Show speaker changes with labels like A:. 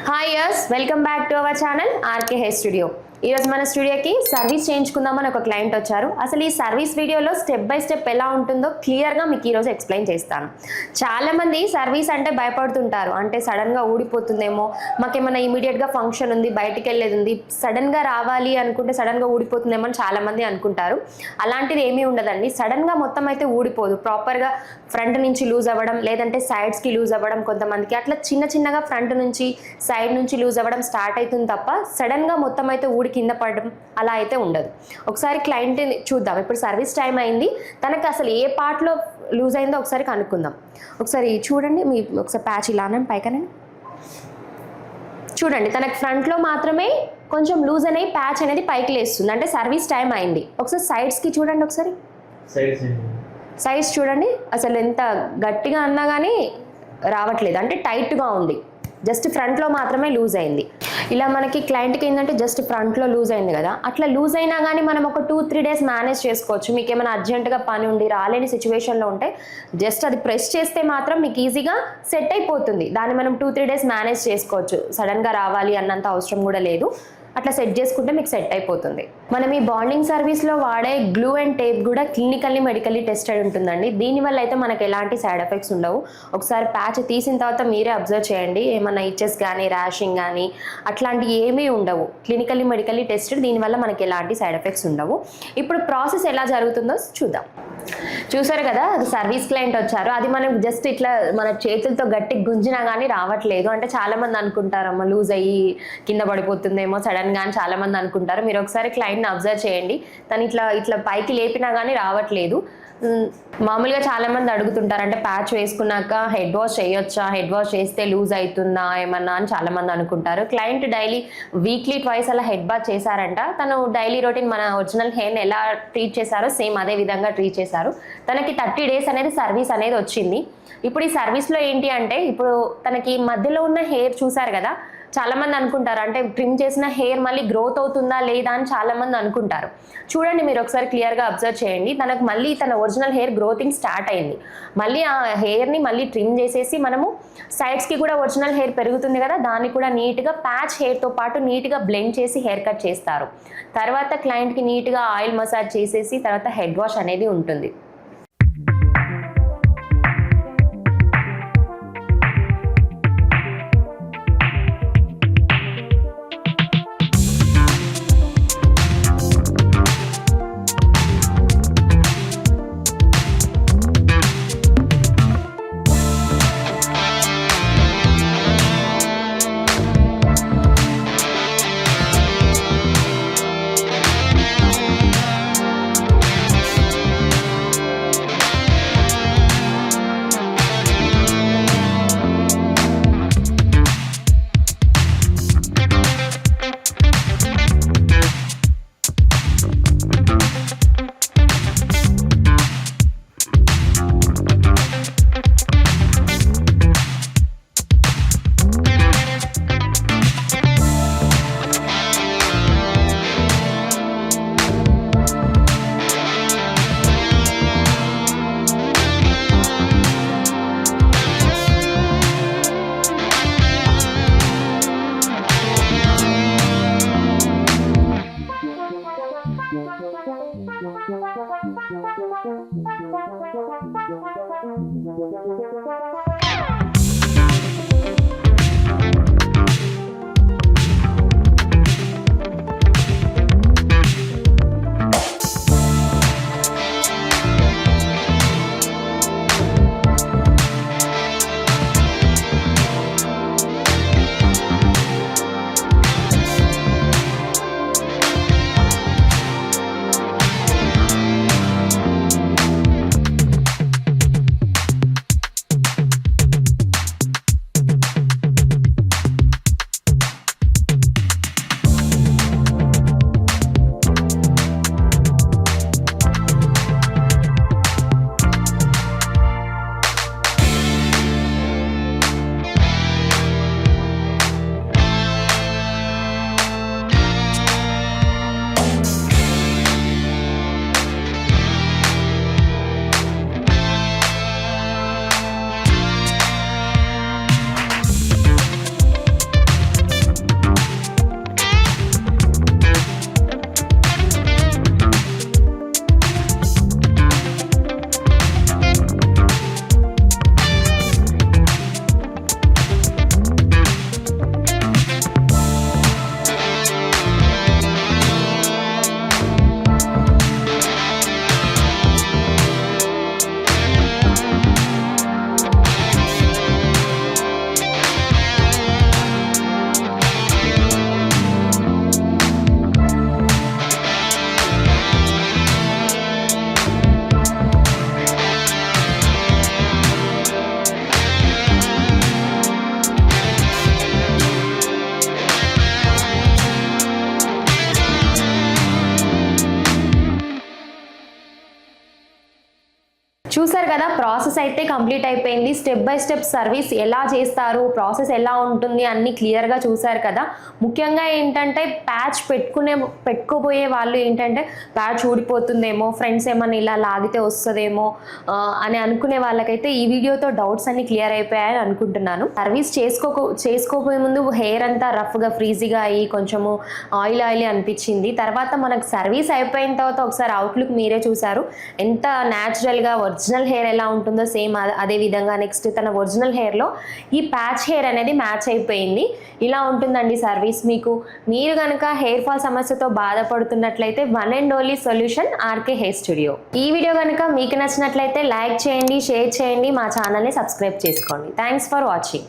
A: Hi yours, welcome back to our channel RK hair studio. ఈరోజు మన స్టూడియోకి service చేయించుకుందామని ఒక క్లయింట్ వచ్చారు. అసలు ఈ సర్వీస్ వీడియోలో స్టెప్ బై స్టెప్ ఎలా ఉంటుందో క్లియర్గా మీకు ఈరోజు ఎక్స్ప్లెయిన్ చేస్తాను. చాలామంది సర్వీస్ అంటే భయపడుతుంటారు, అంటే సడన్గా ఊడిపోతుందేమో, మాకేమైనా ఇమీడియట్గా ఫంక్షన్ ఉంది, బయటికి వెళ్ళేది ఉంది, సడన్గా రావాలి అనుకుంటే సడన్గా ఊడిపోతుందేమో అని చాలామంది అనుకుంటారు. అలాంటిది ఏమీ ఉండదండి. సడన్గా మొత్తం అయితే ఊడిపోదు. ప్రాపర్గా ఫ్రంట్ నుంచి లూజ్ అవ్వడం, లేదంటే సైడ్స్కి లూజ్ అవ్వడం, కొంతమందికి అట్లా చిన్న చిన్నగా ఫ్రంట్ నుంచి సైడ్ నుంచి లూజ్ అవ్వడం స్టార్ట్ అవుతుంది తప్ప సడన్గా మొత్తం అయితే ఊడి కింద పడడం అలా అయితే ఉండదు. ఒకసారి క్లయింట్ చూద్దాం. ఇప్పుడు సర్వీస్ టైం అయింది, తనకు అసలు ఏ పార్ట్లో లూజ్ అయిందో ఒకసారి కనుక్కుందాం. ఒకసారి చూడండి, మీ ఒకసారి ప్యాచ్ ఇలానండి పైకనండి చూడండి. తనకు ఫ్రంట్లో మాత్రమే కొంచెం లూజ్ అనే ప్యాచ్ అనేది పైకి లేస్తుంది, అంటే సర్వీస్ టైం అయింది. ఒకసారి సైడ్స్కి చూడండి, ఒకసారి సైడ్స్ చూడండి. అసలు ఎంత గట్టిగా అన్నా కానీ రావట్లేదు, అంటే టైట్గా ఉంది. జస్ట్ ఫ్రంట్లో మాత్రమే లూజ్ అయింది. ఇలా మనకి క్లయింట్కి ఏంటంటే జస్ట్ ఫ్రంట్లో లూజ్ అయింది కదా, అట్లా లూజ్ అయినా కానీ మనం ఒక 2-3 డేస్ మేనేజ్ చేసుకోవచ్చు. మీకు ఏమైనా అర్జెంటుగా పని ఉండి రాలేని సిచ్యువేషన్లో ఉంటే జస్ట్ అది ప్రెస్ చేస్తే మాత్రం మీకు ఈజీగా సెట్ అయిపోతుంది. దాన్ని మనం 2-3 డేస్ మేనేజ్ చేసుకోవచ్చు. సడన్గా రావాలి అన్నంత అవసరం కూడా లేదు. అట్లా సెట్ చేసుకుంటే మీకు సెట్ అయిపోతుంది. మనం ఈ బాండింగ్ సర్వీస్లో వాడే గ్లూ అండ్ టేప్ కూడా క్లినికల్లీ మెడికల్లీ టెస్టెడ్ ఉంటుందండి. దీనివల్ల అయితే మనకు ఎలాంటి సైడ్ ఎఫెక్ట్స్ ఉండవు. ఒకసారి ప్యాచ్ తీసిన తర్వాత మీరే అబ్జర్వ్ చేయండి, ఏమన్నా ఇచెస్ కానీ ర్యాషింగ్ కానీ అట్లాంటివి ఏమీ ఉండవు. క్లినికల్లీ మెడికల్లీ టెస్టెడ్, దీనివల్ల మనకి ఎలాంటి సైడ్ ఎఫెక్ట్స్ ఉండవు. ఇప్పుడు ప్రాసెస్ ఎలా జరుగుతుందో చూద్దాం. చూసారు కదా, అది సర్వీస్ క్లయింట్ వచ్చారు. అది మనం జస్ట్ ఇట్లా మన చేతులతో గట్టి గుంజినా కానీ రావట్లేదు. అంటే చాలామంది అనుకుంటారమ్మా లూజ్ అయ్యి కింద పడిపోతుందేమో సడన్గా అని చాలామంది అనుకుంటారు. మీరు ఒకసారి క్లయింట్ని అబ్జర్వ్ చేయండి, తను ఇట్లా ఇట్లా పైకి లేపినా కానీ రావట్లేదు. మామూలుగా చాలామంది అడుగుతుంటారు, అంటే ప్యాచ్ వేసుకున్నాక హెడ్ వాష్ చేయొచ్చా, హెడ్ వాష్ చేస్తే లూజ్ అవుతుందా ఏమన్నా అని చాలామంది అనుకుంటారు. క్లయింట్ డైలీ వీక్లీ ట్వైస్ అలా హెడ్ బాత్ చేశారంట. తను డైలీ రొటీన్ మన ఒరిజినల్ హెయిర్ని ఎలా ట్రీట్ చేశారో సేమ్ అదే విధంగా ట్రీట్ చేశారు. తనకి 30 డేస్ అనేది సర్వీస్ అనేది వచ్చింది. ఇప్పుడు ఈ సర్వీస్లో ఏంటి అంటే, ఇప్పుడు తనకి మధ్యలో ఉన్న హెయిర్ చూసారు కదా, చాలామంది అనుకుంటారు అంటే ట్రిమ్ చేసిన హెయిర్ మళ్ళీ గ్రోత్ అవుతుందా లేదా అని చాలామంది అనుకుంటారు. చూడండి, మీరు ఒకసారి క్లియర్గా అబ్జర్వ్ చేయండి. తనకు మళ్ళీ తన ఒరిజినల్ హెయిర్ గ్రోతింగ్ స్టార్ట్ అయింది. మళ్ళీ ఆ హెయిర్ని మళ్ళీ ట్రిమ్ చేసేసి మనము సైడ్స్కి కూడా ఒరిజినల్ హెయిర్ పెరుగుతుంది కదా, దాన్ని కూడా నీట్గా ప్యాచ్ హెయిర్తో పాటు నీట్గా బ్లెండ్ చేసి హెయిర్ కట్ చేస్తారు. తర్వాత క్లయింట్కి నీట్గా ఆయిల్ మసాజ్ చేసేసి తర్వాత హెడ్ వాష్ అనేది ఉంటుంది. చూసారు కదా, ప్రాసెస్ అయితే కంప్లీట్ అయిపోయింది. స్టెప్ బై స్టెప్ సర్వీస్ ఎలా చేస్తారు, ప్రాసెస్ ఎలా ఉంటుంది అన్ని క్లియర్గా చూసారు కదా. ముఖ్యంగా ఏంటంటే ప్యాచ్ పెట్టుకోబోయే వాళ్ళు ఏంటంటే ప్యాచ్ ఊడిపోతుందేమో, ఫ్రెండ్స్ ఏమన్నా ఇలా లాగితే వస్తుందేమో అని అనుకునే వాళ్ళకైతే ఈ వీడియోతో డౌట్స్ అన్ని క్లియర్ అయిపోయాయని అనుకుంటున్నాను. సర్వీస్ చేసుకోబోయే ముందు హెయిర్ అంతా రఫ్గా ఫ్రీజీగా అయ్యి కొంచెము ఆయిలీ అనిపించింది. తర్వాత మనకు సర్వీస్ అయిపోయిన తర్వాత ఒకసారి అవుట్లుక్ మీరే చూసారు, ఎంత న్యాచురల్గా ఒరిజినల్ హెయిర్ ఎలా ఉంటుందో సేమ్ అదే విధంగా నెక్స్ట్ తన ఒరిజినల్ హెయిర్లో ఈ ప్యాచ్ హెయిర్ అనేది మ్యాచ్ అయిపోయింది. ఇలా ఉంటుందండి సర్వీస్. మీరు కనుక హెయిర్ ఫాల్ సమస్యతో బాధపడుతున్నట్లయితే one and only solution RK hair studio. ఈ వీడియో కనుక మీకు నచ్చినట్లయితే లైక్ చేయండి, షేర్ చేయండి, మా ఛానల్ని సబ్స్క్రైబ్ చేసుకోండి. Thanks for watching.